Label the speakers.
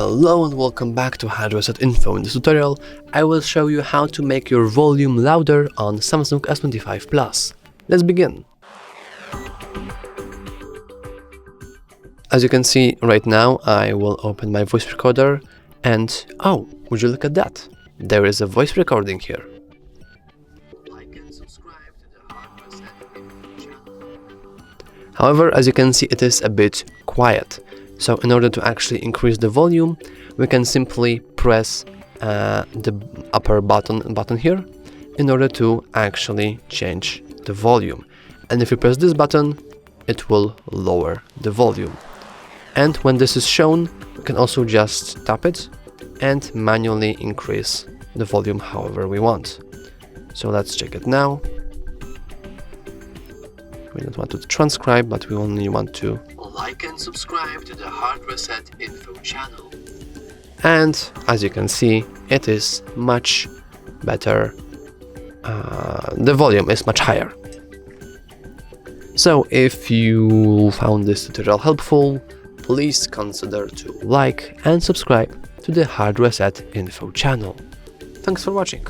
Speaker 1: Hello and welcome back to HardReset.Info. In this tutorial, I will show you how to make your volume louder on Samsung S25 Plus. Let's begin. As you can see right now, I will open my voice recorder and oh, would you look at that? There is a voice recording here. Like and subscribe to the HardReset.Info channel. However, as you can see, it is a bit quiet. So in order to actually increase the volume, we can simply press the upper button here in order to actually change the volume. And if you press this button, it will lower the volume. And when this is shown, we can also just tap it and manually increase the volume however we want. So let's check it now. We don't want to transcribe, but we only want to like and subscribe to the HardReset.Info channel. And as you can see, it is much better. The volume is much higher. So if you found this tutorial helpful, please consider to like and subscribe to the HardReset.Info channel. Thanks for watching.